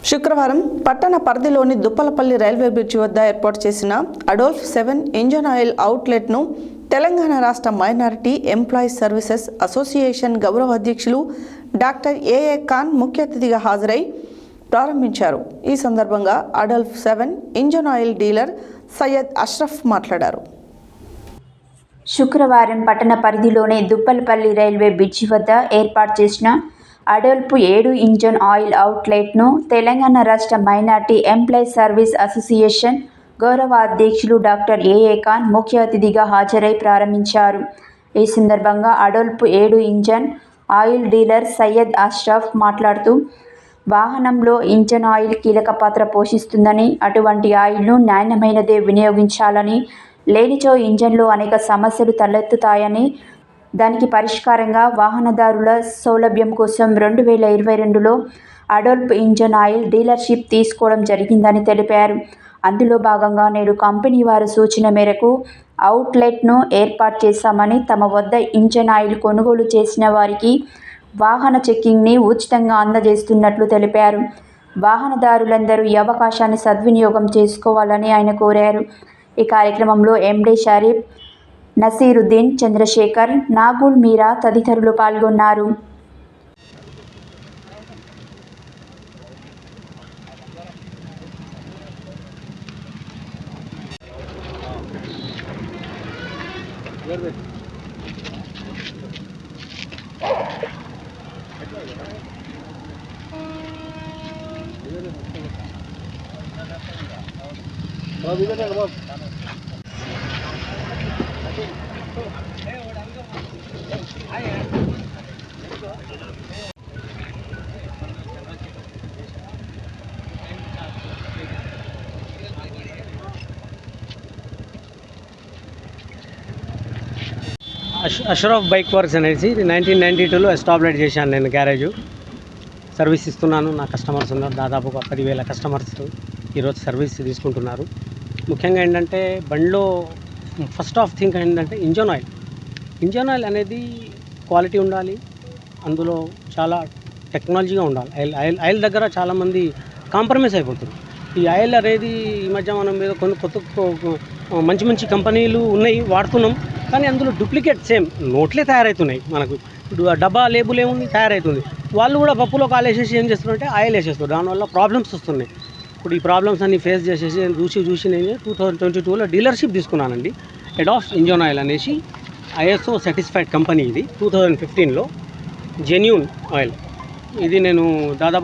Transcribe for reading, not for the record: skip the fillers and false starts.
శుక్రవారం పట్టణ పరిధిలోని దుప్పలపల్లి రైల్వే బ్రిడ్జి వద్ద ఏర్పాటు చేసిన అడోల్ఫ్ 7 ఇంజన్ ఆయిల్ అవుట్లెట్ను తెలంగాణ రాష్ట్ర మైనారిటీ ఎంప్లాయీస్ సర్వీసెస్ అసోసియేషన్ గౌరవ అధ్యక్షులు డాక్టర్ ఏఏ ఖాన్ ముఖ్య అతిథిగా హాజరై ప్రారంభించారు. ఈ సందర్భంగా Adolf 7 engine oil dealer Syed Ashraf మాట్లాడారు. శుక్రవారం పట్టణ పరిధిలోని దుప్పలపల్లి రైల్వే బ్రిడ్జి వద్ద ఏర్పాటు చేసిన అడోల్ఫ్ 7 ఇంజన్ ఆయిల్ అవుట్లెట్ను తెలంగాణ రాష్ట్ర మైనార్టీ ఎంప్లాయీస్ సర్వీస్ అసోసియేషన్ గౌరవ అధ్యక్షులు డాక్టర్ ఏఏ ఖాన్ ముఖ్య అతిథిగా హాజరై ప్రారంభించారు. ఈ సందర్భంగా Adolf 7 engine oil dealer Syed Ashraf మాట్లాడుతూ, వాహనంలో ఇంజన్ ఆయిల్ కీలక పాత్ర పోషిస్తుందని, అటువంటి ఆయిల్ను నాణ్యమైనదే వినియోగించాలని, లేనిచో ఇంజన్లో అనేక సమస్యలు తలెత్తుతాయని, దానికి పరిష్కారంగా వాహనదారుల సౌలభ్యం కోసం 2022లో అడోల్ఫ్ ఇంజన్ ఆయిల్ డీలర్షిప్ తీసుకోవడం జరిగిందని తెలిపారు. అందులో భాగంగా నేడు కంపెనీ వారి సూచన మేరకు అవుట్లెట్ను ఏర్పాటు చేశామని, తమ వద్ద ఇంజన్ ఆయిల్ కొనుగోలు చేసిన వారికి వాహన చెక్కింగ్ని ఉచితంగా అందజేస్తున్నట్లు తెలిపారు. వాహనదారులందరూ ఈ అవకాశాన్ని సద్వినియోగం చేసుకోవాలని ఆయన కోరారు. ఈ కార్యక్రమంలో ఎండి షరీఫ్, నసీరుద్దీన్, చంద్రశేఖర్, నాగుల్ మీరా తదితరులు పాల్గొన్నారు. అష్రఫ్ బైక్ వర్క్స్ అనేసి 1992లో ఎస్టాబ్లిష్ చేశాను. నేను గ్యారేజు సర్వీస్ ఇస్తున్నాను. నా కస్టమర్స్ ఉన్నారు, దాదాపు 10,000 కస్టమర్స్ ఈరోజు సర్వీస్ తీసుకుంటున్నారు. ముఖ్యంగా ఏంటంటే బండిలో ఫస్ట్ ఆఫ్ థింగ్ ఏంటంటే ఇంజన్ ఆయిల్ అనేది క్వాలిటీ ఉండాలి. అందులో చాలా టెక్నాలజీగా ఉండాలి. ఆయిల్ దగ్గర చాలామంది కాంప్రమైజ్ అయిపోతుంది. ఈ ఆయిల్ అనేది ఈ మధ్య మనం మీద కొన్ని కొత్త మంచి కంపెనీలు ఉన్నాయి, వాడుతున్నాం. కానీ అందులో డూప్లికేట్ సేమ్ నోట్లే తయారవుతున్నాయి. మనకు ఇప్పుడు డబ్బా లేబుల్ ఏముంది తయారవుతుంది. వాళ్ళు కూడా పప్పులో కాలేసేసి ఏం చేస్తున్నారంటే ఆయిల్ వేసేస్తారు. దానివల్ల ప్రాబ్లమ్స్ వస్తున్నాయి. ఇప్పుడు ఈ ప్రాబ్లమ్స్ అన్ని ఫేస్ చేసేసి చూసి నేను 2022లో డీలర్షిప్ తీసుకున్నానండి. అడోల్ఫ్ ఇంజన్ ఆయిల్ అనేసి ISO సర్టిఫైడ్ కంపెనీ. ఇది 2015లో జెన్యూన్ ఆయిల్. ఇది నేను దాదాపు